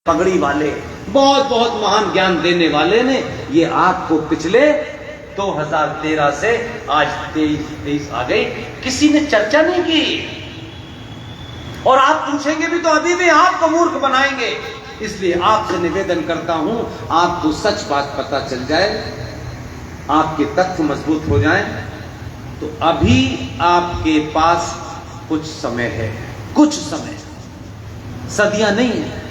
पगड़ी वाले, बहुत बहुत महान ज्ञान देने वाले ने ये आपको पिछले 2013 से आज 23 आ गई, किसी ने चर्चा नहीं की। और आप पूछेंगे भी तो अभी भी आपको मूर्ख बनाएंगे। इसलिए आपसे निवेदन करता हूं, आपको सच बात पता चल जाए, आपके तथ्य मजबूत हो जाएं, तो अभी आपके पास कुछ समय है, कुछ समय, सदियां नहीं है।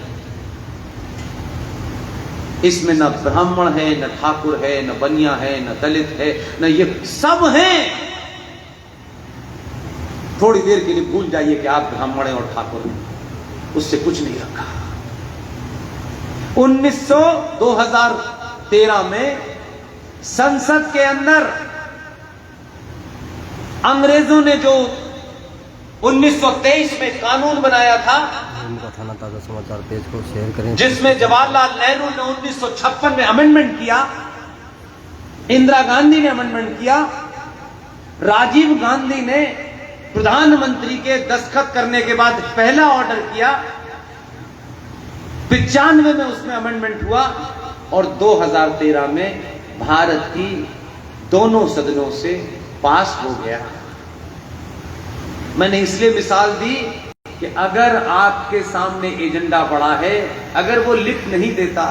इसमें न ब्राह्मण है, न ठाकुर है, न बनिया है, न दलित है, न ये सब हैं। थोड़ी देर के लिए भूल जाइए कि आप ब्राह्मण हैं और ठाकुर हैं, उससे कुछ नहीं रखा। 2013 में संसद के अंदर अंग्रेजों ने जो 1923 में कानून बनाया था, थाना ताजा समाचार पेज को शेयर करें, जिसमें जवाहरलाल नेहरू ने 1956 में अमेंडमेंट किया, इंदिरा गांधी ने अमेंडमेंट किया, राजीव गांधी ने प्रधानमंत्री के दस्तखत करने के बाद पहला ऑर्डर किया, 95 में उसमें अमेंडमेंट हुआ और 2013 में भारत की दोनों सदनों से पास हो गया। मैंने इसलिए मिसाल दी कि अगर आपके सामने एजेंडा पड़ा है, अगर वो लिख नहीं देता,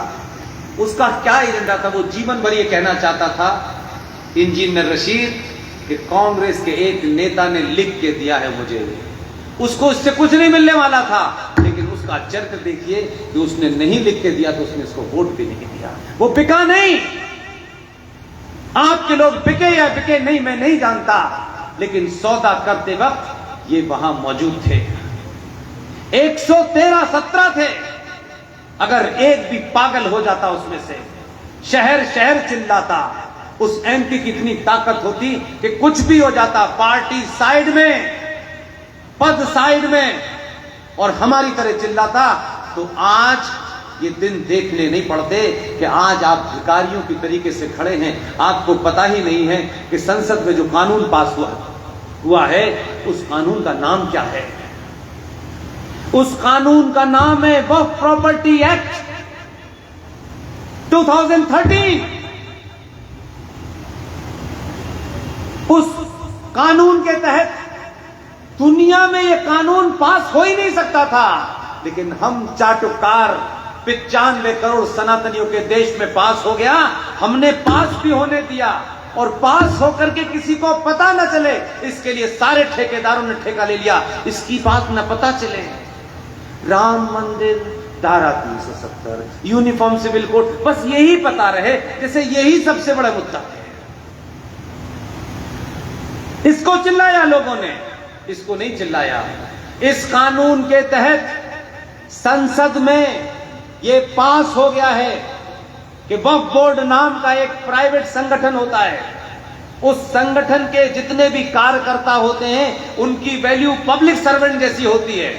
उसका क्या एजेंडा था? वो जीवन भर ये कहना चाहता था, इंजीनियर रशीद, कि कांग्रेस के एक नेता ने लिख के दिया है मुझे, उसको इससे कुछ नहीं मिलने वाला था। लेकिन उसका चरित्र देखिए कि उसने नहीं लिख के दिया तो उसने इसको वोट भी नहीं दिया। वो बिका नहीं। आपके लोग बिके या बिके नहीं मैं नहीं जानता, लेकिन सौदा करते वक्त ये वहां मौजूद थे। 113-17 थे। अगर एक भी पागल हो जाता उसमें से, शहर शहर चिल्लाता, उस एमपी की इतनी ताकत होती कि कुछ भी हो जाता, पार्टी साइड में, पद साइड में, और हमारी तरह चिल्लाता, तो आज ये दिन देखने नहीं पड़ते कि आज आप भिखारियों की तरीके से खड़े हैं। आपको पता ही नहीं है कि संसद में जो कानून पास हुआ है, उस कानून का नाम क्या है? उस कानून का नाम है वक्फ प्रॉपर्टी एक्ट 2013। उस कानून के तहत दुनिया में यह कानून पास हो ही नहीं सकता था, लेकिन हम चाटुकार 95 करोड़ सनातनियों के देश में पास हो गया। हमने पास भी होने दिया, और पास होकर के किसी को पता न चले, इसके लिए सारे ठेकेदारों ने ठेका ले लिया, इसकी बात न पता चले। राम मंदिर, धारा 370, यूनिफॉर्म सिविल कोड, बस यही पता रहे, जैसे यही सबसे बड़ा मुद्दा है। इसको चिल्लाया लोगों ने, इसको नहीं चिल्लाया। इस कानून के तहत संसद में यह पास हो गया है कि वक्फ बोर्ड नाम का एक प्राइवेट संगठन होता है। उस संगठन के जितने भी कार्यकर्ता होते हैं, उनकी वैल्यू पब्लिक सर्वेंट जैसी होती है।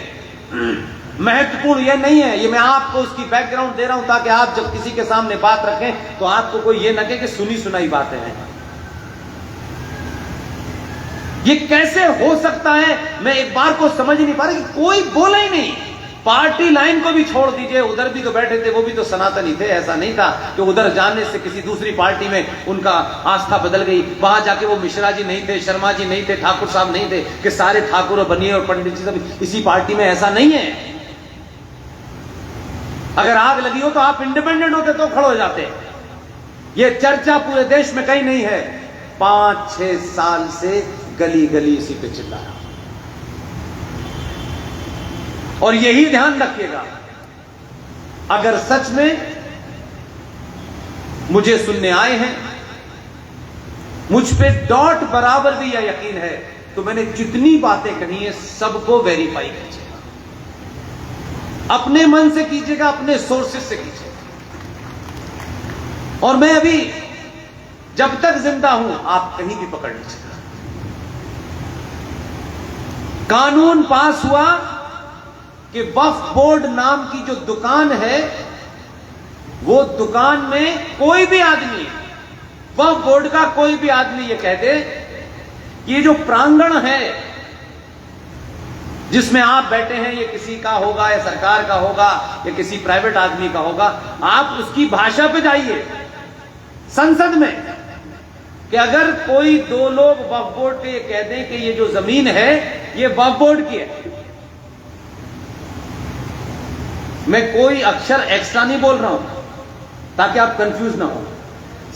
महत्वपूर्ण यह नहीं है, ये मैं आपको उसकी बैकग्राउंड दे रहा हूं ताकि आप जब किसी के सामने बात रखें तो आपको कोई ये न कहे कि सुनी सुनाई बातें हैं। ये कैसे हो सकता है, मैं एक बार को समझ ही नहीं पा रहा कि कोई बोला ही नहीं। पार्टी लाइन को भी छोड़ दीजिए, उधर भी तो बैठे थे, वो भी तो सनातनी थे। ऐसा नहीं था कि उधर जाने से किसी दूसरी पार्टी में उनका आस्था बदल गई। वहां जाके वो मिश्रा जी नहीं थे, शर्मा जी नहीं थे, ठाकुर साहब नहीं थे, कि सारे ठाकुर और बनिए और पंडित जी सब इसी पार्टी में, ऐसा नहीं है। अगर आग लगी हो तो आप इंडिपेंडेंट होते तो खड़े हो जाते। ये चर्चा पूरे देश में कहीं नहीं है। 5-6 साल से गली गली इसी पे चिल्लाया। और यही ध्यान रखिएगा, अगर सच में मुझे सुनने आए हैं, मुझ पे डॉट बराबर भी यह यकीन है, तो मैंने जितनी बातें कही है सबको वेरीफाई कीजिएगा। अपने मन से कीजिएगा, अपने सोर्सेस से कीजिएगा। और मैं अभी जब तक जिंदा हूं, आप कहीं भी पकड़ लीजिएगा। कानून पास हुआ कि वक्फ बोर्ड नाम की जो दुकान है, वो दुकान में कोई भी आदमी, वक्फ बोर्ड का कोई भी आदमी ये कह दे कि ये जो प्रांगण है, जिसमें आप बैठे हैं, ये किसी का होगा या सरकार का होगा या किसी प्राइवेट आदमी का होगा, आप उसकी भाषा पे जाइए संसद में कि अगर कोई दो लोग वक्फ बोर्ड पे कह दें कि ये जो जमीन है ये वक्फ बोर्ड की है, मैं कोई अक्षर एक्स्ट्रा नहीं बोल रहा हूं ताकि आप कंफ्यूज ना हो,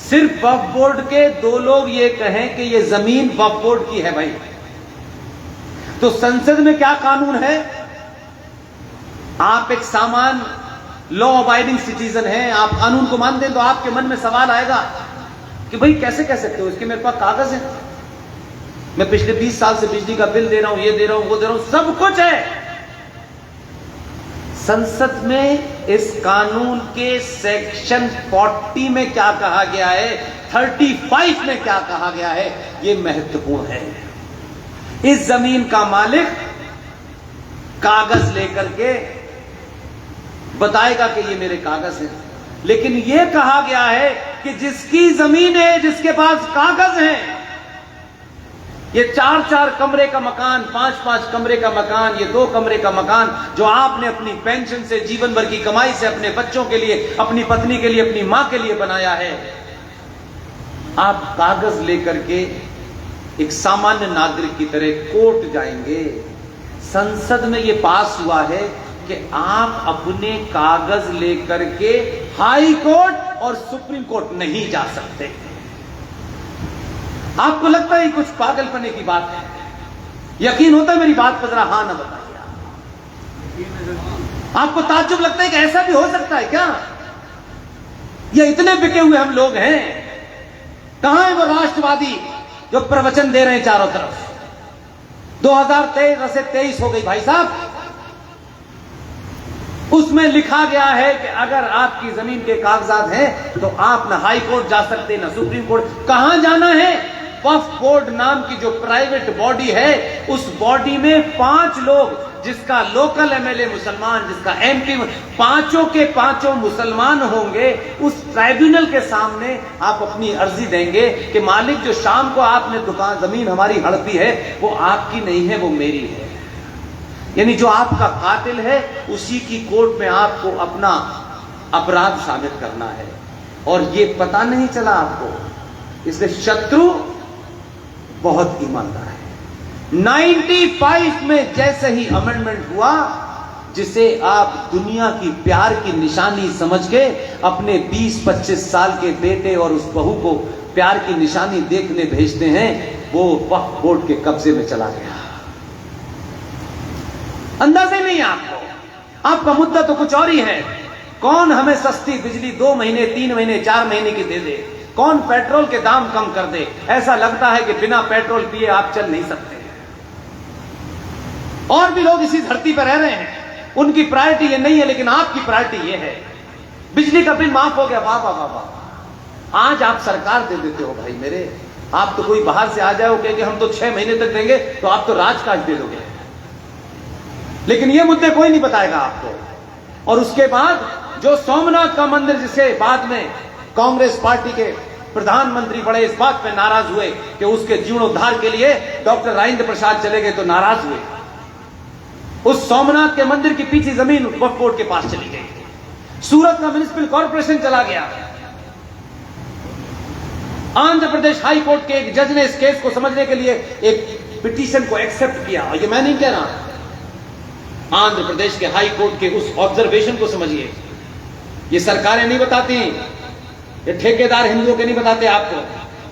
सिर्फ वक्फ बोर्ड के दो लोग ये कहें कि ये जमीन वक्फ बोर्ड की है भाई, तो संसद में क्या कानून है? आप एक सामान लॉ अबाइडिंग सिटीजन हैं, आप कानून को मान दें तो आपके मन में सवाल आएगा कि भाई कैसे कह सकते हो, इसके मेरे पास कागज है, मैं पिछले 20 साल से बिजली का बिल दे रहा हूं, ये दे रहा हूं, वो दे रहा हूं, सब कुछ है। संसद में इस कानून के सेक्शन 40 में क्या कहा गया है, 35 में क्या कहा गया है, यह महत्वपूर्ण है। इस जमीन का मालिक कागज लेकर के बताएगा कि ये मेरे कागज हैं, लेकिन यह कहा गया है कि जिसकी जमीन है, जिसके पास कागज है, ये 4-4 कमरे का मकान, 5-5 कमरे का मकान, ये 2 कमरे का मकान जो आपने अपनी पेंशन से, जीवन भर की कमाई से अपने बच्चों के लिए, अपनी पत्नी के लिए, अपनी मां के लिए बनाया है, आप कागज लेकर के एक सामान्य नागरिक की तरह कोर्ट जाएंगे। संसद में यह पास हुआ है कि आप अपने कागज लेकर के हाई कोर्ट और सुप्रीम कोर्ट नहीं जा सकते। आपको लगता है कुछ पागलपने की बात है? यकीन होता है मेरी बात पर? जरा हां ना बताइए। आपको ताज्जुब लगता है कि ऐसा भी हो सकता है क्या? ये इतने बिके हुए हम लोग हैं, कहां है वो राष्ट्रवादी जो प्रवचन दे रहे हैं चारों तरफ? 2023 से 23 हो गई भाई साहब, उसमें लिखा गया है कि अगर आपकी जमीन के कागजात हैं तो आप ना हाई कोर्ट जा सकते ना सुप्रीम कोर्ट। कहां जाना है? वक्फ बोर्ड नाम की जो प्राइवेट बॉडी है, उस बॉडी में 5 लोग, जिसका लोकल एमएलए मुसलमान, जिसका एमपी, पांचों के पांचों मुसलमान होंगे। उस ट्राइब्यूनल के सामने आप अपनी अर्जी देंगे कि मालिक जो शाम को आपने दुकान जमीन हमारी हड़पी है वो आपकी नहीं है, वो मेरी है। यानी जो आपका कातिल है उसी की कोर्ट में आपको अपना अपराध साबित करना है, और ये पता नहीं चला आपको। इसलिए शत्रु बहुत ईमानदार है। 95 में जैसे ही अमेंडमेंट हुआ, जिसे आप दुनिया की प्यार की निशानी समझ के अपने 20-25 साल के बेटे और उस बहू को प्यार की निशानी देखने भेजते हैं, वो वक्फ बोर्ड के कब्जे में चला गया। अंदाजा ही नहीं आपको। आपका मुद्दा तो कुछ और ही है। कौन हमें सस्ती बिजली 2 महीने, 3 महीने, 4 महीने की दे दे? कौन पेट्रोल के दाम कम कर दे? ऐसा लगता है कि बिना पेट्रोल पिए आप चल नहीं सकते। और भी लोग इसी धरती पर रह रहे हैं, उनकी प्रायोरिटी ये नहीं है, लेकिन आपकी प्रायोरिटी ये है। बिजली का बिल माफ हो गया, वाह वाह वाह वाह। आज आप सरकार दे देते हो भाई मेरे। आप तो कोई बाहर से आ जाओ कहे कि हम तो 6 महीने तक देंगे, तो आप तो राजकाज दे दोगे, लेकिन ये मुद्दे कोई नहीं बताएगा आपको। और उसके बाद जो सोमनाथ का मंदिर, जिसे बाद में कांग्रेस पार्टी के प्रधानमंत्री बड़े इस बात पे नाराज हुए कि उसके जीर्णोद्धार के लिए डॉक्टर राजेंद्र प्रसाद चले गए, तो नाराज हुए। उस सोमनाथ के मंदिर की पीछे जमीन वक्फ बोर्ड के पास चली गई। सूरत का म्युनिसिपल कॉर्पोरेशन चला गया। आंध्र प्रदेश हाई कोर्ट के एक जज ने इस केस को समझने के लिए एक पिटीशन को एक्सेप्ट किया। और ये मैं नहीं कह रहा, आंध्र प्रदेश के हाई कोर्ट के उस ऑब्जर्वेशन को समझिए। ये सरकारें नहीं बताती, ये ठेकेदार हिंदुओं के नहीं बताते आपको,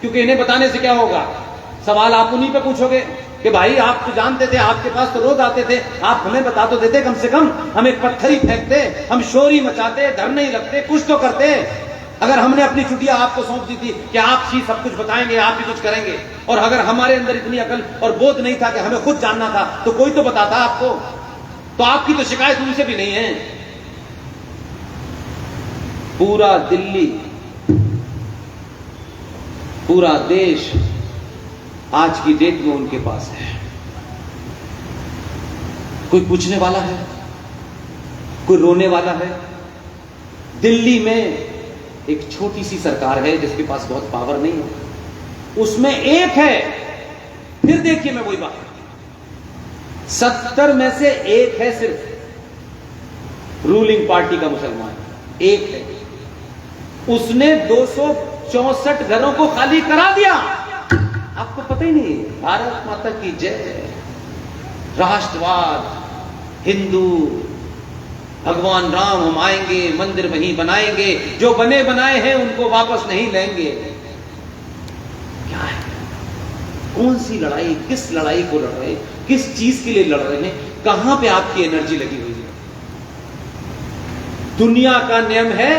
क्योंकि इन्हें बताने से क्या होगा? सवाल आप उन्हीं पे पूछोगे कि भाई आप तो जानते थे, आपके पास तो रोज आते थे, आप हमें बता तो देते कम से कम। हम एक पत्थर ही फेंकते, हम शोर ही मचाते, धरने ही लगते, कुछ तो करते। अगर हमने अपनी छुट्टियां आपको सौंप दी थी कि आप ही सब कुछ बताएंगे, आप ही कुछ करेंगे, और अगर हमारे अंदर इतनी अकल और बोध नहीं था कि हमें खुद जानना था, तो कोई तो बताता आपको। तो आपकी तो शिकायत उनसे भी नहीं है। पूरा दिल्ली, पूरा देश आज की डेट में उनके पास है। कोई पूछने वाला है? कोई रोने वाला है? दिल्ली में एक छोटी सी सरकार है जिसके पास बहुत पावर नहीं है, उसमें एक है। फिर देखिए, मैं वही बात, 70 में से एक है सिर्फ रूलिंग पार्टी का मुसलमान, एक है। उसने 264 घरों को खाली करा दिया। आपको पता ही नहीं। भारत माता की जय। राष्ट्रवाद, हिंदू, भगवान राम हम आएंगे, मंदिर वहीं बनाएंगे, जो बने बनाए हैं उनको वापस नहीं लेंगे। क्या है? कौन सी लड़ाई, किस लड़ाई को लड़ रहे, किस चीज के लिए लड़ रहे हैं? कहां पे आपकी एनर्जी लगी हुई है? दुनिया का नियम है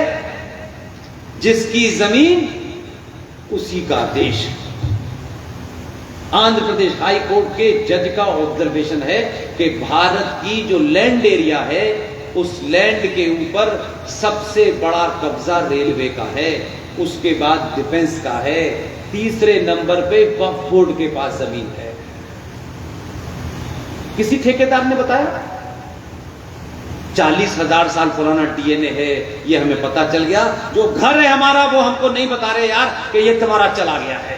जिसकी जमीन उसी का देश। आंध्र प्रदेश हाई कोर्ट के जज का ऑब्जर्वेशन है कि भारत की जो लैंड एरिया है उस लैंड के ऊपर सबसे बड़ा कब्जा रेलवे का है, उसके बाद डिफेंस का है, तीसरे नंबर पे वक्फ बोर्ड के पास जमीन है। किसी ठेकेदार ने बताया 40,000 साल पुराना डीएनए है, ये हमें पता चल गया। जो घर है हमारा वो हमको नहीं बता रहे यार कि ये तुम्हारा चला गया है।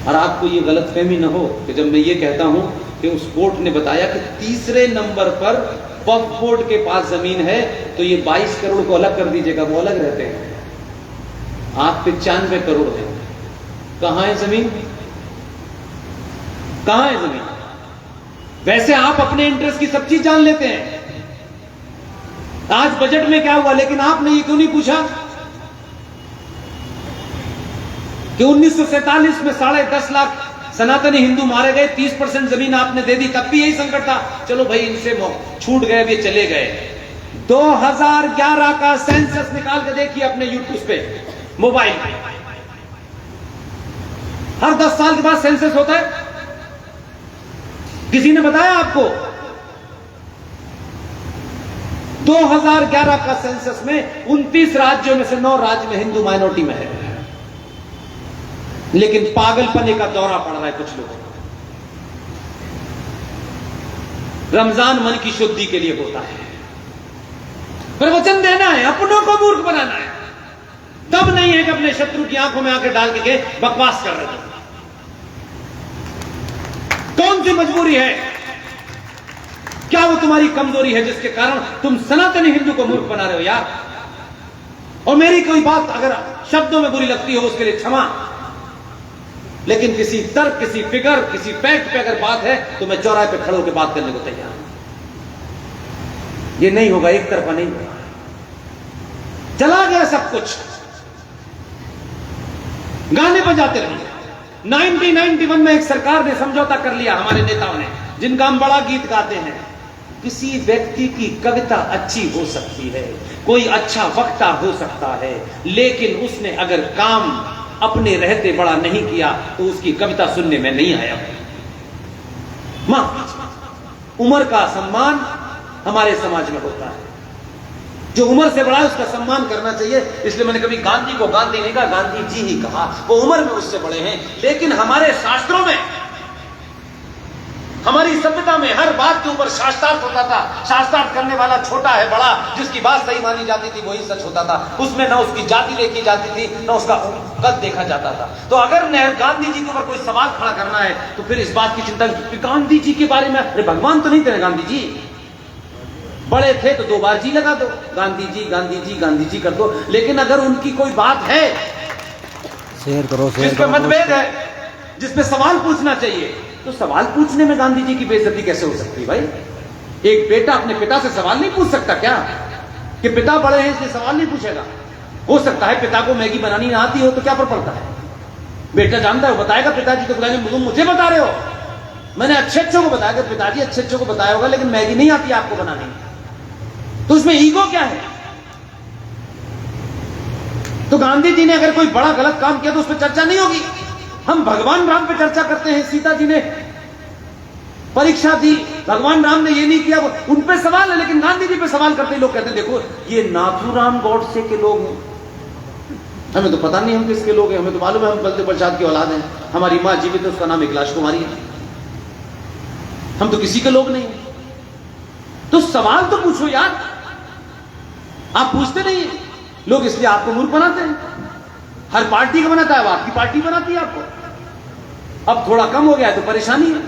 और आपको ये गलतफहमी ना हो कि जब मैं ये कहता हूं कि उस कोर्ट ने बताया कि तीसरे नंबर पर वक्फ बोर्ड के पास जमीन है, तो ये 22 करोड़ को अलग कर दीजिएगा, वो अलग रहते हैं। आप 95 करोड़ हैं। कहां है जमीन? कहां है जमीन? वैसे आप अपने इंटरेस्ट की सब चीज जान लेते हैं। आज बजट में क्या हुआ, लेकिन आपने ये क्यों नहीं पूछा कि 1947 में 10.5 लाख सनातनी हिंदू मारे गए, 30% जमीन आपने दे दी, तब भी यही संकट था। चलो भाई इनसे छूट गए, ये चले गए। 2011 का सेंसस निकाल के देखिए अपने यूट्यूब पे, मोबाइल पे। हर 10 साल के बाद सेंसस होता है। किसी ने बताया आपको? 2011 का सेंसस में 29 राज्यों में से 9 राज्य में हिंदू माइनॉरिटी में है, लेकिन पागलपने का दौरा पड़ रहा है कुछ लोगों को। रमजान मन की शुद्धि के लिए होता है, प्रवचन देना है, अपनों को मूर्ख बनाना है। तब नहीं है कि अपने शत्रु की आंखों में आंखें डाल के बकवास कर रहे थे। कौन सी मजबूरी है? क्या वो तुम्हारी कमजोरी है जिसके कारण तुम सनातनी हिंदू को मूर्ख बना रहे हो यार? और मेरी कोई बात अगर शब्दों में बुरी लगती हो उसके लिए क्षमा, लेकिन किसी तर्क, किसी फिगर, किसी फैक्ट पे अगर बात है तो मैं चौराहे पे खड़े होकर बात करने को तैयार हूं। ये नहीं होगा, एक तरफा नहीं होगा। चला गया सब कुछ, गाने बजाते रहिए। 1991 में एक सरकार ने समझौता कर लिया, हमारे नेताओं ने, जिनका हम बड़ा गीत गाते हैं। किसी व्यक्ति की कविता अच्छी हो सकती है, कोई अच्छा वक्ता हो सकता है, लेकिन उसने अगर काम अपने रहते बड़ा नहीं किया तो उसकी कविता सुनने में नहीं आया। उम्र का सम्मान हमारे समाज में होता है। जो उम्र से बड़ा है उसका सम्मान करना चाहिए। इसलिए मैंने कभी गांधी को गांधी नहीं कहा, गांधी जी ही कहा। वो उम्र में उससे बड़े हैं, लेकिन हमारे शास्त्रों में, हमारी सभ्यता में हर बात के ऊपर शास्त्रार्थ होता था। शास्त्रार्थ करने वाला छोटा है बड़ा, जिसकी बात सही मानी जाती थी वही सच होता था। उसमें ना उसकी जाति देखी जाती थी, ना उसका कद देखा जाता था। तो अगर गांधी जी के ऊपर कोई सवाल खड़ा करना है तो फिर इस बात की चिंता, गांधी जी के बारे में, अरे भगवान तो नहीं थे गांधी जी, बड़े थे तो 2 बार जी लगा दो, गांधी जी गांधी जी गांधी जी कर दो। लेकिन अगर उनकी कोई बात है शेयर करो, जिसपे मतभेद है, जिसपे सवाल पूछना चाहिए, तो सवाल पूछने में गांधी जी की बेइज्जती कैसे हो सकती है भाई? एक बेटा अपने पिता से सवाल नहीं पूछ सकता क्या? कि पिता बड़े हैं इसलिए सवाल नहीं पूछेगा? हो सकता है पिता को मैगी बनानी ना आती हो तो क्या फर्क पड़ता है? बेटा जानता है, बताएगा पिताजी को, बताएंगे तुम मुझे बता रहे हो, मैंने अच्छे को बताया, पिताजी अच्छे को बताया होगा, लेकिन मैगी नहीं आती आपको बनानी, तो उसमें ईगो क्या है? तो गांधी जी ने अगर कोई बड़ा गलत काम किया तो उस पर चर्चा नहीं होगी। हम भगवान राम पे चर्चा करते हैं, सीता जी ने परीक्षा दी, भगवान राम ने ये नहीं किया, उन पे सवाल है, लेकिन गांधी जी पे सवाल करते लोग कहते हैं देखो ये नाथूराम गॉडसे के लोग हैं, हमें तो पता नहीं हम किसके लोग हैं, हमें तो मालूम है हम बलदेव प्रसाद की औलाद हैं, हमारी मां जीवित है उसका नाम कैलाश कुमारी है, हम तो किसी के लोग नहीं। तो सवाल तो पूछो यार, आप पूछते नहीं, लोग इसलिए आपको मूर्ख बनाते हैं। हर पार्टी का बनाता है, वो आपकी पार्टी बनाती है आपको। अब थोड़ा कम हो गया है तो परेशानी है।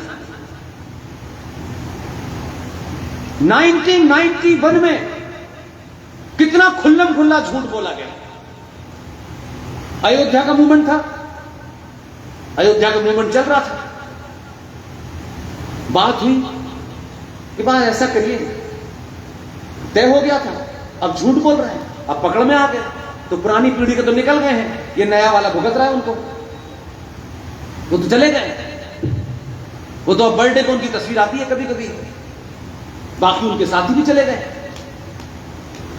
1991 में कितना खुल्लम खुल्ला झूठ बोला गया। अयोध्या का मूवमेंट था, अयोध्या का मूवमेंट चल रहा था, बात हुई कि बात ऐसा करिए, तय हो गया था, अब झूठ बोल रहे हैं, अब पकड़ में आ गए, तो पुरानी पीढ़ी के तो निकल गए हैं, ये नया वाला भुगत रहा है उनको, वो तो चले गए। वो तो अब बर्थडे को उनकी तस्वीर आती है कभी कभी, बाकी उनके साथी भी चले गए।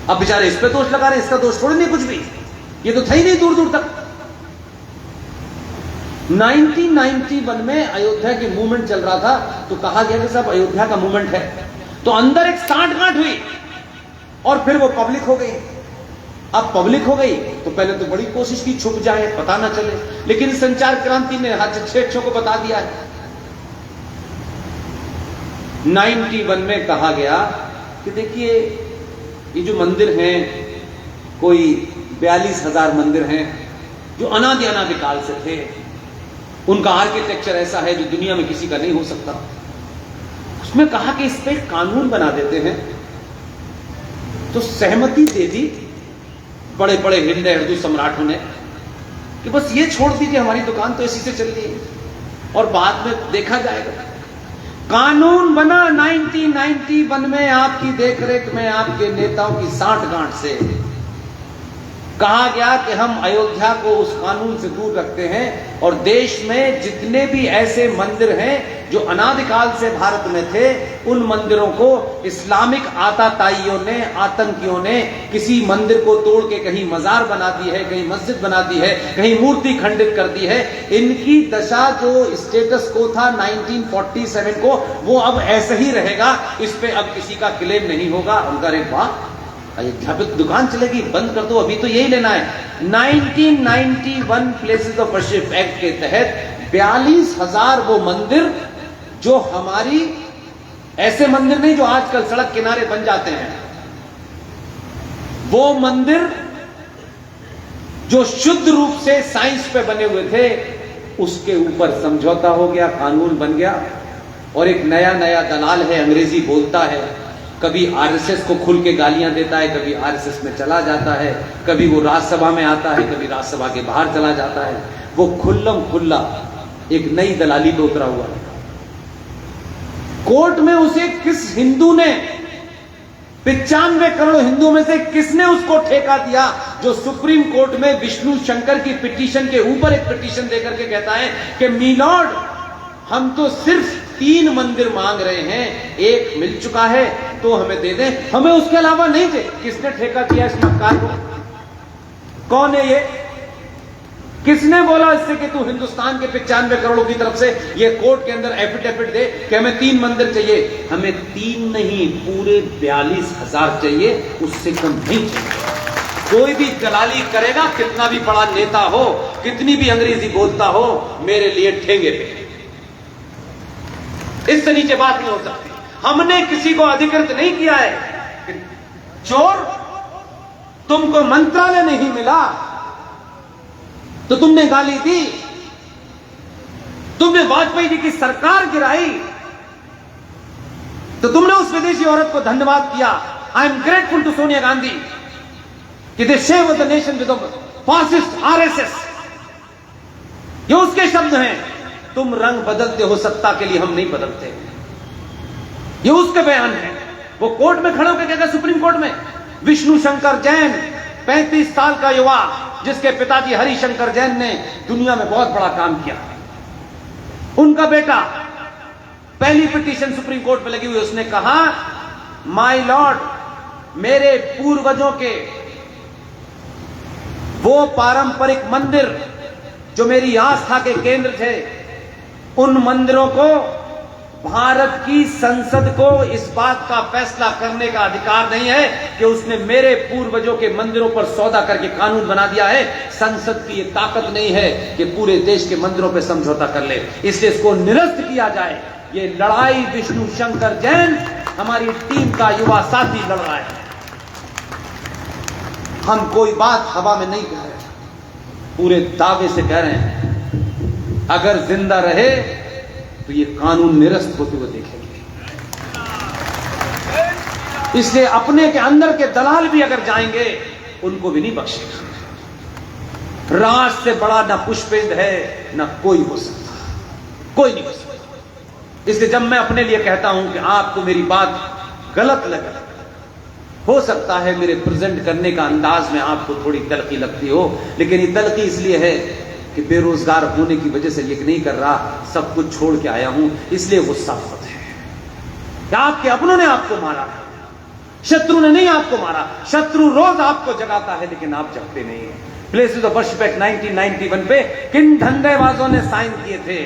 अब बेचारे इस पे दोष लगा रहे, इसका दोष थोड़ी नहीं कुछ भी, ये तो था ही नहीं दूर दूर तक। 1991 में अयोध्या की मूवमेंट चल रहा था, तो कहा गया कि साहब अयोध्या का मूवमेंट है, तो अंदर एक सांठगांठ हुई और फिर वो पब्लिक हो गई। अब पब्लिक हो गई तो पहले तो बड़ी कोशिश की छुप जाए, पता ना चले, लेकिन संचार क्रांति ने हर को बता दिया है। 91 में कहा गया कि देखिए ये जो मंदिर हैं, कोई 42,000 मंदिर हैं जो अनादि काल से थे, उनका आर्किटेक्चर ऐसा है जो दुनिया में किसी का नहीं हो सकता। उसमें कहा कि इस पे कानून बना देते हैं, तो सहमति दे दी बड़े बड़े हिंदू सम्राटों ने कि बस ये छोड़ दीजिए, हमारी दुकान तो इसी से चल रही है और बाद में देखा जाएगा। कानून बना 1991 में, आपकी देखरेख में, आपके नेताओं की सांठगांठ से कहा गया कि हम अयोध्या को उस कानून से दूर रखते हैं और देश में जितने भी ऐसे मंदिर हैं जो अनादिकाल से भारत में थे, उन मंदिरों को इस्लामिक आताताइयों ने, आतंकियों ने किसी मंदिर को तोड़ के कहीं मजार बना दी है, कहीं मस्जिद बना दी है, कहीं मूर्ति खंडित कर दी है। इनकी दशा जो स्टेटस को था 1947 को, वो अब ऐसे ही रहेगा, इस पे अब किसी का क्लेम नहीं होगा। उनका रे वाह, अयोध्या पे दुकान चलेगी, बंद कर दो, अभी तो यही लेना है। 1991 प्लेसेस ऑफ वर्शिप एक्ट के तहत 42,000 वो मंदिर जो हमारी, ऐसे मंदिर नहीं जो आजकल सड़क किनारे बन जाते हैं, वो मंदिर जो शुद्ध रूप से साइंस पे बने हुए थे, उसके ऊपर समझौता हो गया, कानून बन गया। और एक नया दलाल है, अंग्रेजी बोलता है, कभी आरएसएस को खुल के गालियां देता है, कभी आरएसएस में चला जाता है, कभी वो राज्यसभा में आता है, कभी राज्यसभा के बाहर चला जाता है। वो खुल्लम खुल्ला एक नई दलाली पे उतरा हुआ है। कोर्ट में उसे किस हिंदू ने, 95 करोड़ हिंदुओं में से किसने उसको ठेका दिया, जो सुप्रीम कोर्ट में विष्णु शंकर की पिटीशन के ऊपर एक पिटीशन देकर के कहता है कि मी लॉर्ड, हम तो सिर्फ 3 मंदिर मांग रहे हैं, एक मिल चुका है तो हमें दे दें, हमें उसके अलावा नहीं दे। किसने ठेका दिया इस मक्कार को? कौन है ये? किसने बोला इससे कि तू हिंदुस्तान के 95 करोड़ की तरफ से ये कोर्ट के अंदर एफिडेविट दे कि हमें 3 मंदिर चाहिए? हमें 3 नहीं, पूरे 42,000 चाहिए, उससे कम नहीं चाहिए। कोई भी दलाली करेगा, कितना भी बड़ा नेता हो, कितनी भी अंग्रेजी बोलता हो, मेरे लिए ठेंगे पे, इससे नीचे बात नहीं हो सकती। हमने किसी को अधिकृत नहीं किया है। चोर, तुमको मंत्रालय नहीं मिला तो तुमने गाली दी, तुमने वाजपेयी जी की सरकार गिराई तो तुमने उस विदेशी औरत को धन्यवाद किया। I am grateful to Sonia Gandhi कि they save the nation with fascist RSS, ये उसके शब्द हैं। तुम रंग बदलते हो सत्ता के लिए, हम नहीं बदलते, ये उसके बयान है। वो कोर्ट में खड़े होकर कहता, सुप्रीम कोर्ट में, विष्णु शंकर जैन 35 साल का युवा, जिसके पिताजी हरिशंकर जैन ने दुनिया में बहुत बड़ा काम किया, उनका बेटा, पहली पिटीशन सुप्रीम कोर्ट में लगी हुई, उसने कहा माय लॉर्ड, मेरे पूर्वजों के वो पारंपरिक मंदिर जो मेरी आस्था के केंद्र थे, उन मंदिरों को भारत की संसद को इस बात का फैसला करने का अधिकार नहीं है कि उसने मेरे पूर्वजों के मंदिरों पर सौदा करके कानून बना दिया है। संसद की ये ताकत नहीं है कि पूरे देश के मंदिरों पर समझौता कर ले, इसलिए इसको निरस्त किया जाए। ये लड़ाई विष्णु शंकर जैन, हमारी टीम का युवा साथी लड़ रहा है। हम कोई बात हवा में नहीं कह रहे, पूरे दावे से कह रहे हैं अगर जिंदा रहे तो ये कानून निरस्त होते हुए देखेंगे। इसलिए अपने के अंदर के दलाल भी अगर जाएंगे उनको भी नहीं बख्शेगा। राज से बड़ा ना पुष्पेंद है ना कोई हो सकता, कोई नहीं हो सकता। इसलिए जब मैं अपने लिए कहता हूं कि आपको मेरी बात गलत लगे, हो सकता है मेरे प्रेजेंट करने का अंदाज में आपको थोड़ी तलखी लगती हो, लेकिन ये तलखी इसलिए है कि बेरोजगार होने की वजह से ये नहीं कर रहा, सब कुछ छोड़ के आया हूं, इसलिए गुस्सा बहुत है कि आपके अपनों ने आपको मारा, शत्रु ने नहीं आपको मारा। शत्रु रोज आपको जगाता है लेकिन आप जगते नहीं है। प्लेसेस ऑफ वर्शिप एक्ट 1991 पे किन धंधेबाजों ने साइन किए थे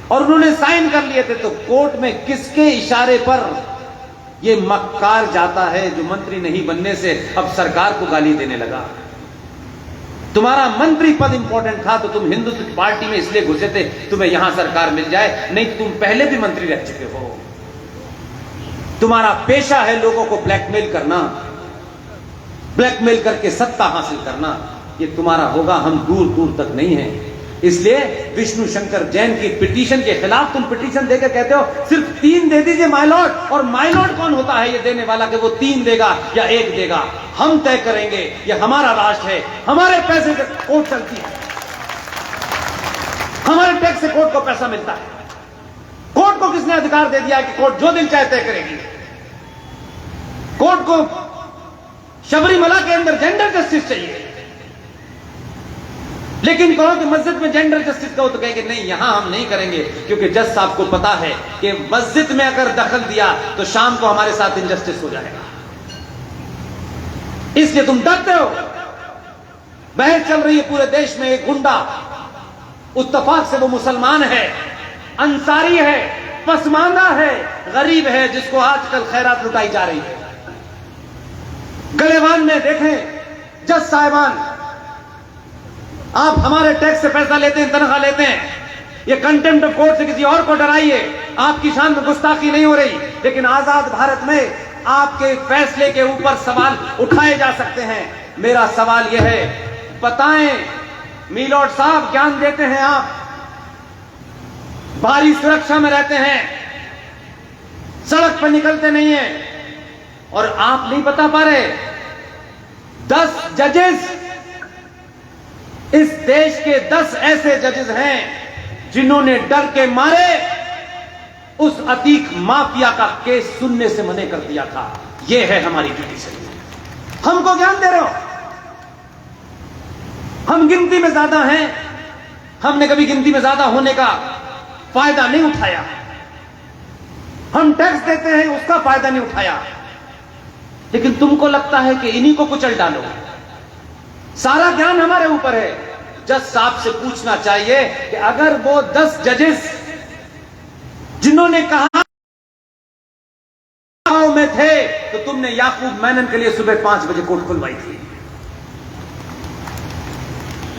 और उन्होंने साइन कर लिए थे, तो कोर्ट में किसके इशारे पर ये मक्कार जाता है जो मंत्री नहीं बनने से अब सरकार को गाली देने लगा। तुम्हारा मंत्री पद इंपॉर्टेंट था तो तुम हिंदुत्व पार्टी में इसलिए घुसे थे तुम्हें यहां सरकार मिल जाए, नहीं तुम पहले भी मंत्री रह चुके हो। तुम्हारा पेशा है लोगों को ब्लैकमेल करना, ब्लैकमेल करके सत्ता हासिल करना, ये तुम्हारा होगा, हम दूर दूर तक नहीं हैं। इसलिए विष्णु शंकर जैन की पिटीशन के खिलाफ तुम पिटीशन देकर कहते हो सिर्फ 3 दे दीजिए माय लॉर्ड, और माय लॉर्ड कौन होता है ये देने वाला कि वो 3 देगा या 1 देगा? हम तय करेंगे, ये हमारा राष्ट्र है, हमारे पैसे से कोर्ट चलती है, हमारे टैक्स से कोर्ट को पैसा मिलता है। कोर्ट को किसने अधिकार दे दिया कि कोर्ट जो दिल चाहे तय करेगी? कोर्ट को शबरीमला के अंदर जेंडर जस्टिस चाहिए, लेकिन कहो कि मस्जिद में जेंडर जस्टिस कहो तो कहेंगे नहीं यहां हम नहीं करेंगे, क्योंकि जज साहब को पता है कि मस्जिद में अगर दखल दिया तो शाम को हमारे साथ इनजस्टिस हो जाएगा, इसलिए तुम डरते हो। बहस चल रही है पूरे देश में, एक गुंडा उत्तफाक से वो मुसलमान है, अंसारी है, पसमानदा है, गरीब है, जिसको आजकल खैरात लुटाई जा रही है। गलेवान में देखें जज साहिबान, आप हमारे टैक्स से पैसा लेते हैं, तनख्वाह लेते हैं, ये कंटेम्प्ट ऑफ कोर्ट से किसी और को डराइए, आपकी शान में गुस्ताखी नहीं हो रही। लेकिन आजाद भारत में आपके फैसले के ऊपर सवाल उठाए जा सकते हैं। मेरा सवाल यह है, बताएं मीलॉर्ड साहब, ज्ञान देते हैं आप, भारी सुरक्षा में रहते हैं, सड़क पर निकलते नहीं हैं, और आप नहीं बता पा रहे 10 जजेस, इस देश के 10 ऐसे जजेस हैं जिन्होंने डर के मारे उस अतीक माफिया का केस सुनने से मना कर दिया था। यह है हमारी जुडिशरी। हमको ज्ञान दे रहे हो, हम गिनती में ज्यादा हैं, हमने कभी गिनती में ज्यादा होने का फायदा नहीं उठाया, हम टैक्स देते हैं उसका फायदा नहीं उठाया, लेकिन तुमको लगता है कि इन्हीं को कुचल डालो। सारा ज्ञान हमारे ऊपर है। जज साहब से पूछना चाहिए कि अगर वो 10 जजेस जिन्होंने कहा में थे तो तुमने याकूब मेनन के लिए सुबह 5 बजे कोर्ट खुलवाई थी।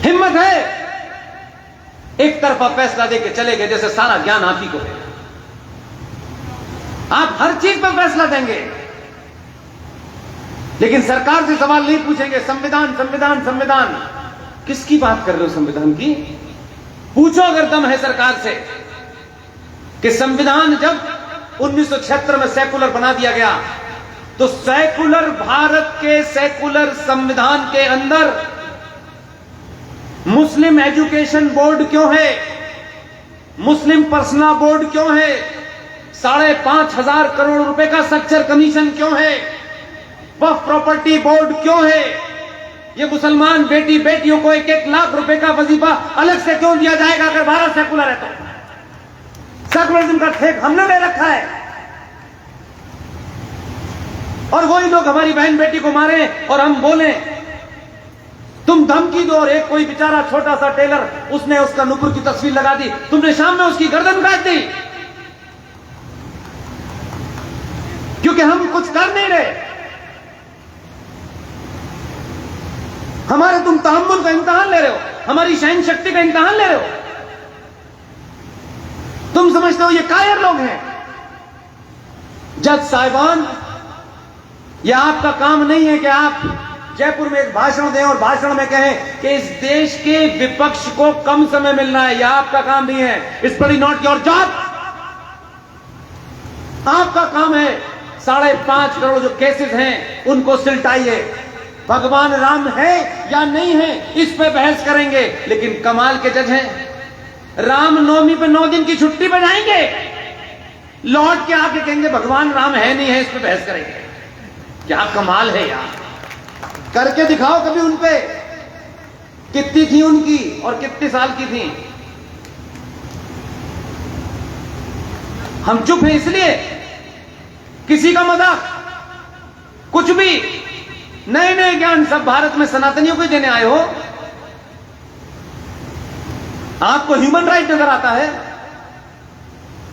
हिम्मत है, एक तरफा फैसला देके चले गए जैसे सारा ज्ञान आप ही को है। आप हर चीज पर फैसला देंगे, लेकिन सरकार से सवाल नहीं पूछेंगे। संविधान संविधान संविधान, किसकी बात कर रहे हो संविधान की? पूछो अगर दम है सरकार से कि संविधान जब 1976 में सेकुलर बना दिया गया तो सेकुलर भारत के सेकुलर संविधान के अंदर मुस्लिम एजुकेशन बोर्ड क्यों है, मुस्लिम पर्सनल बोर्ड क्यों है, 5,500 करोड़ रुपए का स्ट्रक्चर कमीशन क्यों है, वक्फ प्रॉपर्टी बोर्ड क्यों है, ये मुसलमान बेटी बेटियों को 1-1 लाख रुपए का वजीफा अलग से क्यों दिया जाएगा अगर भारत सेकुलर है तो? सेकुलरिज्म का ठेक हमने ले रखा है, और वही लोग हमारी बहन बेटी को मारे और हम बोले तुम धमकी दो। और एक कोई बेचारा छोटा सा टेलर, उसने उसका नुपुर की तस्वीर लगा दी, तुमने शाम में उसकी गर्दन काट दी, क्योंकि हम कुछ कर नहीं रहे। हमारे तुम तहम्मुल का इम्तिहान ले रहे हो, हमारी सहन शक्ति का इम्तिहान ले रहे हो। तुम समझते हो ये कायर लोग हैं। जज साहिबान, यह आपका काम नहीं है कि आप जयपुर में एक भाषण दें और भाषण में कहें कि इस देश के विपक्ष को कम समय मिलना है, यह आपका काम नहीं है। इट्स बड़ी नॉट योर जॉब। आपका काम है 5.5 करोड़ जो केसेस हैं उनको सुलटाइए। भगवान राम है या नहीं है इस पे बहस करेंगे, लेकिन कमाल के जज हैं। रामनवमी पे 9 दिन की छुट्टी पे जाएंगे, लौट के आके कहेंगे भगवान राम है नहीं है, इस पे बहस करेंगे। क्या कमाल है यार। करके दिखाओ कभी उन पे, कितनी थी उनकी और कितने साल की थी। हम चुप हैं इसलिए किसी का मजाक कुछ भी नए नए ज्ञान सब भारत में सनातनियों को देने आए हो। आपको ह्यूमन राइट नजर आता है?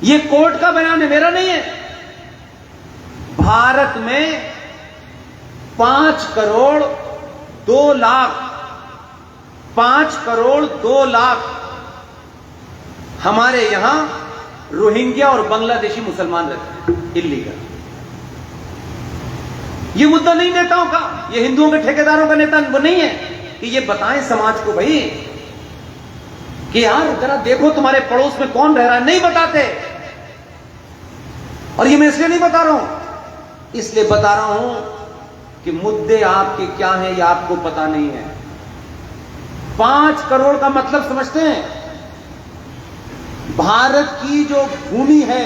यह कोर्ट का बयान है, मेरा नहीं है। भारत में 5 करोड़ 2 लाख 5 करोड़ 2 लाख हमारे यहां रोहिंग्या और बांग्लादेशी मुसलमान रहते हैं इल्लीगल। ये मुद्दा नहीं नेताओं का, ये हिंदुओं के ठेकेदारों का नेता वो नहीं है कि ये बताएं समाज को भाई कि यार जरा देखो तुम्हारे पड़ोस में कौन रह रहा है। नहीं बताते। और ये मैं इसलिए नहीं बता रहा हूं, इसलिए बता रहा हूं कि मुद्दे आपके क्या हैं ये आपको पता नहीं है। 5 करोड़ का मतलब समझते हैं? भारत की जो भूमि है,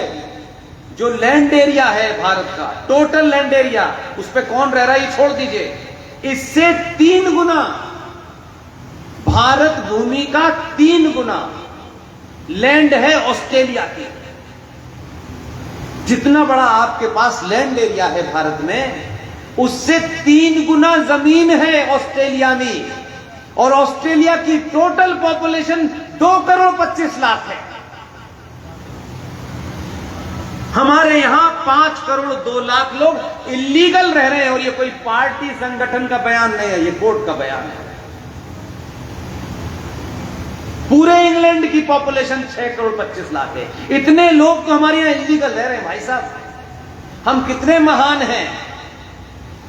जो लैंड एरिया है भारत का, टोटल लैंड एरिया, उस पर कौन रह रहा है ये छोड़ दीजिए। इससे 3 गुना भारत भूमि का 3 गुना लैंड है ऑस्ट्रेलिया की। जितना बड़ा आपके पास लैंड एरिया है भारत में, उससे 3 गुना जमीन है ऑस्ट्रेलिया में। और ऑस्ट्रेलिया की टोटल पॉपुलेशन 2 करोड़ 25 लाख है। हमारे यहां 5 करोड़ 2 लाख लोग इलीगल रह रहे हैं। और ये कोई पार्टी संगठन का बयान नहीं है, ये कोर्ट का बयान है। पूरे इंग्लैंड की पॉपुलेशन 6 करोड़ 25 लाख है। इतने लोग तो हमारे यहां इलीगल रह रहे हैं। भाई साहब हम कितने महान हैं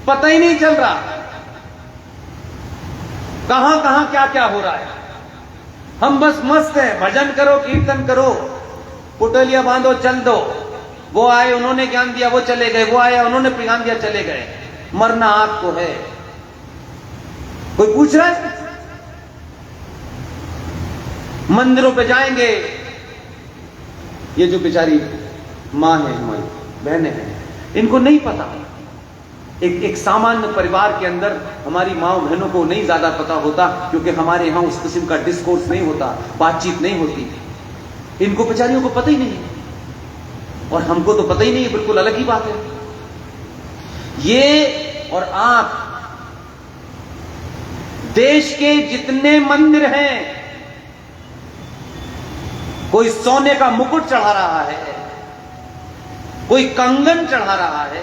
पता ही नहीं चल रहा। कहां कहां क्या क्या हो रहा है। हम बस मस्त हैं, भजन करो, कीर्तन करो, पुटलिया बांधो, चल दो। वो आए उन्होंने ज्ञान दिया, वो चले गए, वो आया उन्होंने ज्ञान दिया, चले गए। मरना आपको है। कोई पूछ रहा है? मंदिरों पे जाएंगे, ये जो बेचारी मां है, हमारी बहनें हैं, इनको नहीं पता। एक सामान्य परिवार के अंदर हमारी माँ बहनों को नहीं ज्यादा पता होता, क्योंकि हमारे यहां उस किस्म का डिस्कोर्स नहीं होता, बातचीत नहीं होती। इनको बेचारियों को पता ही नहीं है और हमको तो पता ही नहीं है, बिल्कुल अलग ही बात है। ये और आप देश के जितने मंदिर हैं, कोई सोने का मुकुट चढ़ा रहा है, कोई कंगन चढ़ा रहा है,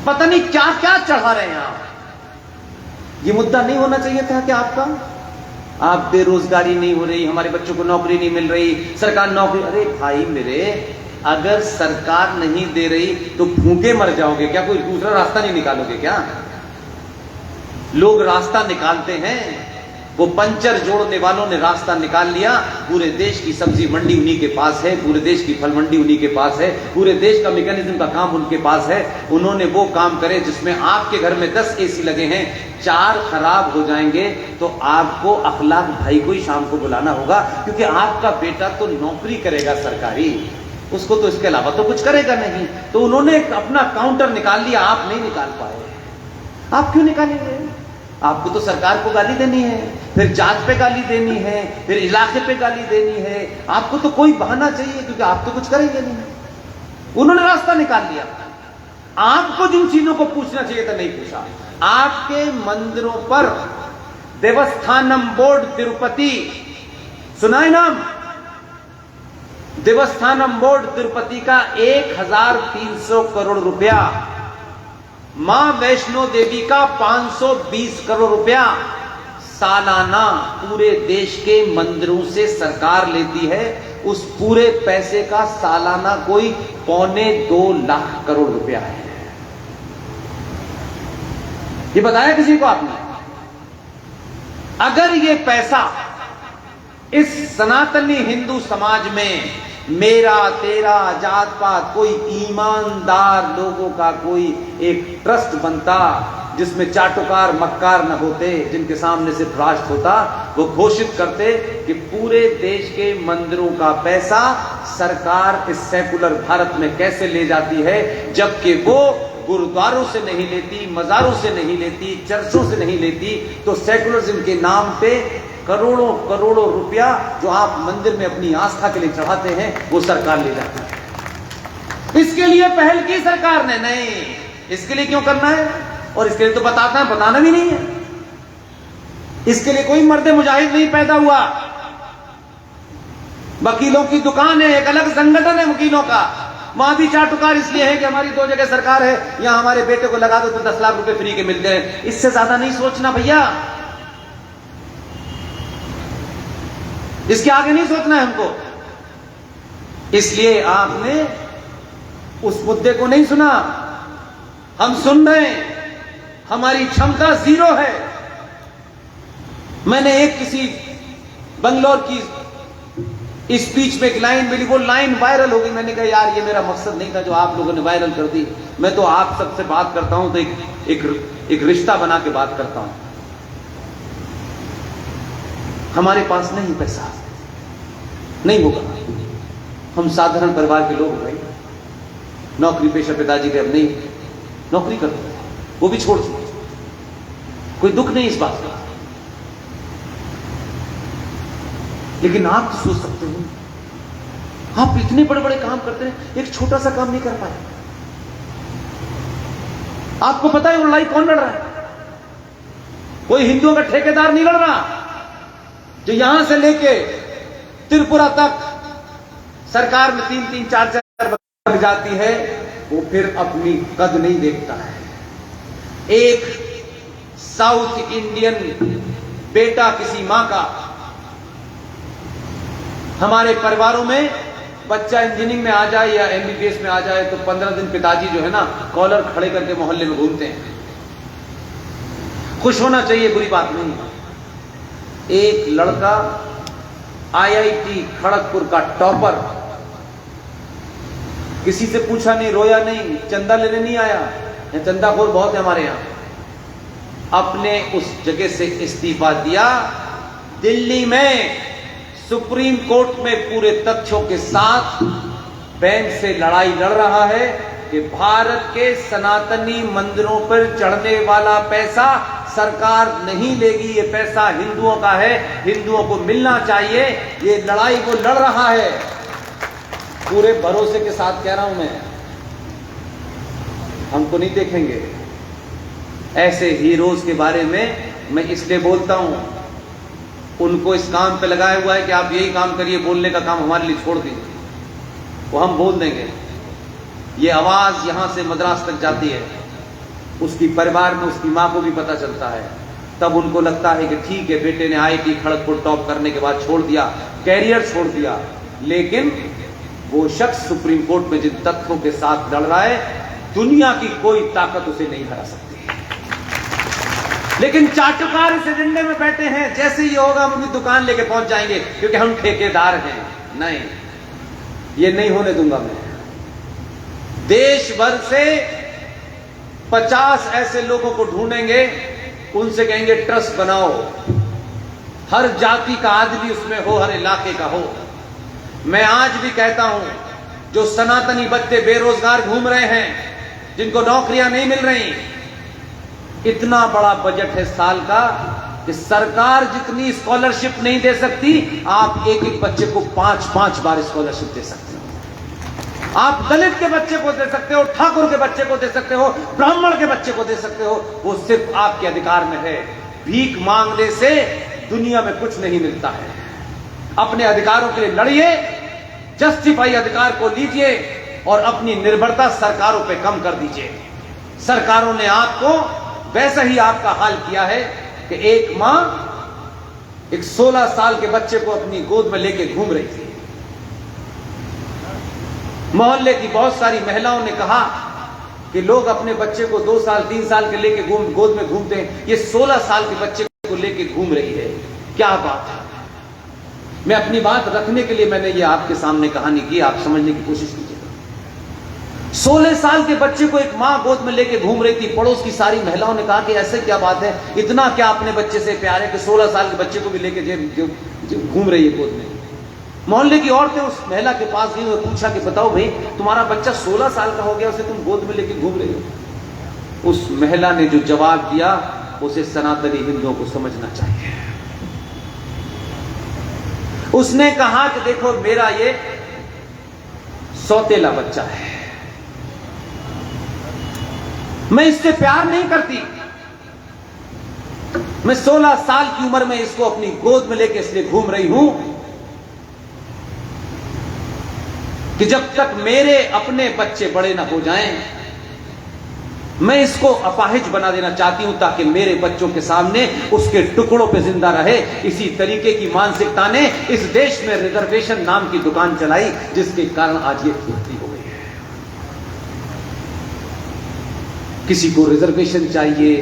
पता नहीं क्या क्या चढ़ा रहे हैं आप। ये मुद्दा नहीं होना चाहिए था कि आपका आप बेरोजगारी नहीं हो रही, हमारे बच्चों को नौकरी नहीं मिल रही, सरकार नौकरी। अरे भाई मेरे, अगर सरकार नहीं दे रही तो भूखे मर जाओगे क्या? कोई दूसरा रास्ता नहीं निकालोगे क्या? लोग रास्ता निकालते हैं। वो पंचर जोड़ने वालों ने रास्ता निकाल लिया। पूरे देश की सब्जी मंडी उन्हीं के पास है, पूरे देश की फल मंडी उन्हीं के पास है, पूरे देश का मैकेनिज्म का काम उनके पास है। उन्होंने वो काम करे जिसमें आपके घर में 10 एसी लगे हैं, 4 खराब हो जाएंगे तो आपको अखलाक भाई को ही शाम को बुलाना होगा, क्योंकि आपका बेटा तो नौकरी करेगा सरकारी, उसको तो इसके अलावा तो कुछ करेगा नहीं। तो उन्होंने अपना काउंटर निकाल लिया, आप नहीं निकाल पाए। आप क्यों निकालेंगे? आपको तो सरकार को गाली देनी है, फिर जात पे गाली देनी है, फिर इलाके पे गाली देनी है। आपको तो कोई बहाना चाहिए, क्योंकि आप तो कुछ करेंगे नहीं। उन्होंने रास्ता निकाल लिया। आपको जिन चीजों को पूछना चाहिए था नहीं पूछा। आपके मंदिरों पर देवस्थानम बोर्ड तिरुपति, सुना है नाम? देवस्थानम बोर्ड तिरुपति का 1300 करोड़ रुपया, मां वैष्णो देवी का 520 करोड़ रुपया सालाना पूरे देश के मंदिरों से सरकार लेती है। उस पूरे पैसे का सालाना कोई 1.25 लाख करोड़ रुपया है। ये बताया किसी को आपने? अगर ये पैसा इस सनातनी हिंदू समाज में मेरा तेरा जात पात कोई ईमानदार लोगों का कोई एक ट्रस्ट बनता जिसमें चाटुकार मक्कार न होते, जिनके सामने सिर्फ राष्ट्र होता, वो घोषित करते कि पूरे देश के मंदिरों का पैसा सरकार इस सेकुलर भारत में कैसे ले जाती है, जबकि वो गुरुद्वारों से नहीं लेती, मजारों से नहीं लेती, चर्चों से नहीं लेती, तो सेकुलरिज्म के नाम पे करोड़ों करोड़ों रुपया जो आप मंदिर में अपनी आस्था के लिए चढ़ाते हैं वो सरकार ले जाती है। इसके लिए पहल की सरकार ने? नहीं। इसके लिए क्यों करना है? और इसके लिए तो बताना भी नहीं है। इसके लिए कोई मर्द मुजाहिद नहीं पैदा हुआ। वकीलों की दुकान है, एक अलग संगठन है वकीलों का। वहां भी चाटुकार इसलिए है कि हमारी 2 जगह सरकार है, यहां हमारे बेटे को लगा दो तो 10 लाख रुपए फ्री के मिलते हैं। इससे ज्यादा नहीं सोचना भैया, इसके आगे नहीं सोचना है हमको। इसलिए आपने उस मुद्दे को नहीं सुना। हम सुन रहे हैं, हमारी क्षमता 0 है। मैंने एक किसी बंगलौर की स्पीच में एक लाइन मिली, वो लाइन वायरल हो गई। मैंने कहा यार ये मेरा मकसद नहीं था जो आप लोगों ने वायरल कर दी। मैं तो आप सबसे बात करता हूं तो एक रिश्ता बना के बात करता हूं। हमारे पास नहीं पैसा, नहीं होगा। हम साधारण परिवार के लोग भाई, नौकरी पेशा पिताजी के अब नहीं नौकरी करते, वो भी छोड़ दिए। कोई दुख नहीं इस बात का, लेकिन आप तो सोच सकते हो, आप इतने बड़े बड़े काम करते हैं, एक छोटा सा काम नहीं कर पाए। आपको पता है वो लड़ाई कौन लड़ रहा है? कोई हिंदुओं का ठेकेदार नहीं लड़ रहा जो यहां से लेके त्रिपुरा तक सरकार में 3-3, 4-4 लग जाती है, वो फिर अपनी कद नहीं देखता है। एक साउथ इंडियन बेटा किसी मां का, हमारे परिवारों में बच्चा इंजीनियरिंग में आ जाए या एमबीबीएस में आ जाए तो 15 दिन पिताजी जो है ना कॉलर खड़े करके मोहल्ले में घूमते हैं। खुश होना चाहिए, बुरी बात नहीं। एक लड़का आईआईटी खड़गपुर का टॉपर, किसी से पूछा नहीं, रोया नहीं, चंदा लेने नहीं आया, चंदाखोर बहुत है हमारे यहां, अपने उस जगह से इस्तीफा दिया। दिल्ली में सुप्रीम कोर्ट में पूरे तथ्यों के साथ बैंक से लड़ाई लड़ रहा है कि भारत के सनातनी मंदिरों पर चढ़ने वाला पैसा सरकार नहीं लेगी, ये पैसा हिंदुओं का है, हिंदुओं को मिलना चाहिए। ये लड़ाई वो लड़ रहा है, पूरे भरोसे के साथ कह रहा हूं मैं। हमको नहीं देखेंगे। ऐसे हीरोज के बारे में मैं इसलिए बोलता हूं, उनको इस काम पे लगाया हुआ है कि आप यही काम करिए, बोलने का काम हमारे लिए छोड़ दीजिए, वो हम बोल देंगे। ये आवाज यहां से मद्रास तक जाती है, उसकी परिवार में उसकी मां को भी पता चलता है। तब उनको लगता है कि ठीक है, बेटे ने आईआईटी खड़गपुर टॉप करने के बाद छोड़ दिया, कैरियर छोड़ दिया, लेकिन वो शख्स सुप्रीम कोर्ट में जिन तथ्यों के साथ लड़ रहा है, दुनिया की कोई ताकत उसे नहीं हरा सकती। लेकिन चाटुकार इस एजेंडे में बैठे हैं, जैसे ही होगा हम अपनी दुकान लेके पहुंच जाएंगे क्योंकि हम ठेकेदार हैं। नहीं, ये नहीं होने दूंगा मैं। देश भर से 50 ऐसे लोगों को ढूंढेंगे, उनसे कहेंगे ट्रस्ट बनाओ, हर जाति का आदमी उसमें हो, हर इलाके का हो। मैं आज भी कहता हूं, जो सनातनी बच्चे बेरोजगार घूम रहे हैं, जिनको नौकरियां नहीं मिल रही, इतना बड़ा बजट है साल का कि सरकार जितनी स्कॉलरशिप नहीं दे सकती, आप एक एक बच्चे को 5-5 बार स्कॉलरशिप दे सकते हो। आप दलित के बच्चे को दे सकते हो, ठाकुर के बच्चे को दे सकते हो, ब्राह्मण के बच्चे को दे सकते हो, वो सिर्फ आपके अधिकार में है। भीख मांगने से दुनिया में कुछ नहीं मिलता है। अपने अधिकारों के लिए लड़िए, जस्टिफाई अधिकार को लीजिए और अपनी निर्भरता सरकारों पे कम कर दीजिए। सरकारों ने आपको वैसा ही आपका हाल किया है कि एक मां एक 16 साल के बच्चे को अपनी गोद में लेके घूम रही थी। मोहल्ले की बहुत सारी महिलाओं ने कहा कि लोग अपने बच्चे को 2 साल 3 साल के लेके गोद में घूमते हैं, ये 16 साल के बच्चे को लेके घूम रही है। क्या बात है। मैं अपनी बात रखने के लिए मैंने ये आपके सामने कहानी की, आप समझने की कोशिश कीजिएगा। 16 साल के बच्चे को एक मां गोद में लेके घूम रही थी। पड़ोस की सारी महिलाओं ने कहा कि ऐसे क्या बात है, इतना क्या अपने बच्चे से प्यार है कि 16 साल के बच्चे को भी लेके घूम रही है गोद में। मोहल्ले की औरतें उस महिला के पास गई और पूछा कि बताओ भाई, तुम्हारा बच्चा 16 साल का हो गया, उसे तुम गोद में लेके घूम रही हो। उस महिला ने जो जवाब दिया उसे सनातनी हिंदुओं को समझना चाहिए। उसने कहा कि देखो, मेरा ये सौतेला बच्चा है, मैं इससे प्यार नहीं करती। मैं 16 साल की उम्र में इसको अपनी गोद में लेके इसलिए घूम रही हूं कि जब तक मेरे अपने बच्चे बड़े ना हो जाएं, मैं इसको अपाहिज बना देना चाहती हूं ताकि मेरे बच्चों के सामने उसके टुकड़ों पे जिंदा रहे। इसी तरीके की मानसिकता ने इस देश में रिजर्वेशन नाम की दुकान चलाई, जिसके कारण आज ये स्थिति हो गई है। किसी को रिजर्वेशन चाहिए,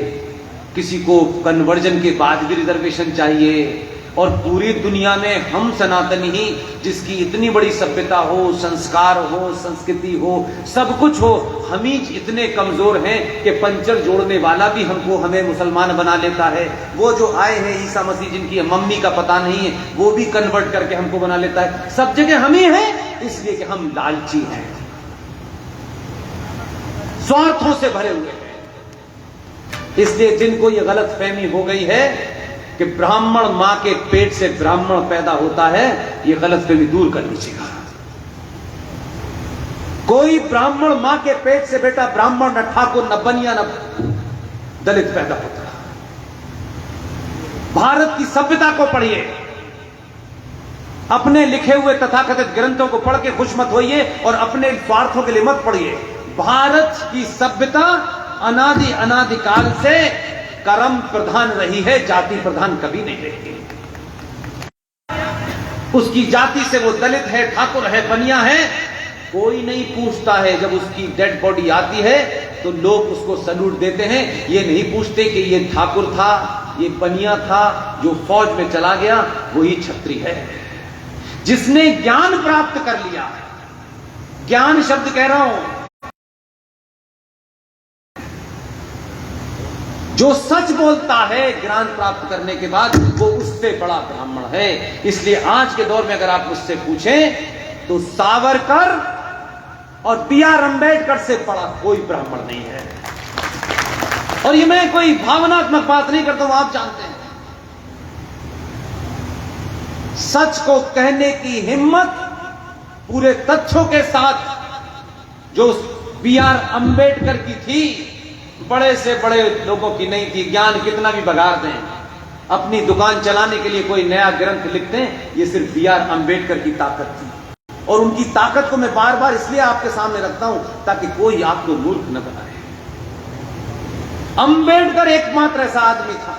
किसी को कन्वर्जन के बाद भी रिजर्वेशन चाहिए, और पूरी दुनिया में हम सनातनी ही, जिसकी इतनी बड़ी सभ्यता हो, संस्कार हो, संस्कृति हो, सब कुछ हो, हम ही इतने कमजोर हैं कि पंचर जोड़ने वाला भी हमें मुसलमान बना लेता है। वो जो आए हैं ईसा मसीह, जिनकी मम्मी का पता नहीं है, वो भी कन्वर्ट करके हमको बना लेता है। सब जगह हम ही हैं, इसलिए कि हम लालची हैं, स्वार्थों से भरे हुए हैं। इसलिए जिनको ये गलत फहमी हो गई है कि ब्राह्मण मां के पेट से ब्राह्मण पैदा होता है, ये गलतफहमी दूर कर लीजिएगा। कोई ब्राह्मण मां के पेट से बेटा ब्राह्मण, न ठाकुर, न बनिया, न दलित पैदा होता है। भारत की सभ्यता को पढ़िए, अपने लिखे हुए तथाकथित ग्रंथों को पढ़ के खुश मत होइए और अपने स्वार्थों के लिए मत पढ़िए। भारत की सभ्यता अनादि अनादिकाल से कर्म प्रधान रही है, जाति प्रधान कभी नहीं रही। उसकी जाति से वो दलित है, ठाकुर है, बनिया है, कोई नहीं पूछता है। जब उसकी डेड बॉडी आती है तो लोग उसको सल्यूट देते हैं। ये नहीं पूछते कि ये ठाकुर था, ये बनिया था, जो फौज में चला गया वही छत्री है। जिसने ज्ञान प्राप्त कर लिया, ज्ञान शब्द कह रहा हूं, जो सच बोलता है ज्ञान प्राप्त करने के बाद, वो उससे बड़ा ब्राह्मण है। इसलिए आज के दौर में अगर आप मुझसे पूछें तो सावरकर और B.R. अम्बेडकर से बड़ा कोई ब्राह्मण नहीं है। और ये मैं कोई भावनात्मक बात नहीं करता हूं, आप जानते हैं। सच को कहने की हिम्मत पूरे तथ्यों के साथ जो B.R. अम्बेडकर की थी, बड़े से बड़े लोगों की नहीं थी। ज्ञान कितना भी बगाड़ दें, अपनी दुकान चलाने के लिए कोई नया ग्रंथ लिखते हैं, ये सिर्फ B.R. अम्बेडकर की ताकत थी। और उनकी ताकत को मैं बार बार इसलिए आपके सामने रखता हूं ताकि कोई आपको मूर्ख न बनाए। अम्बेडकर एकमात्र ऐसा आदमी था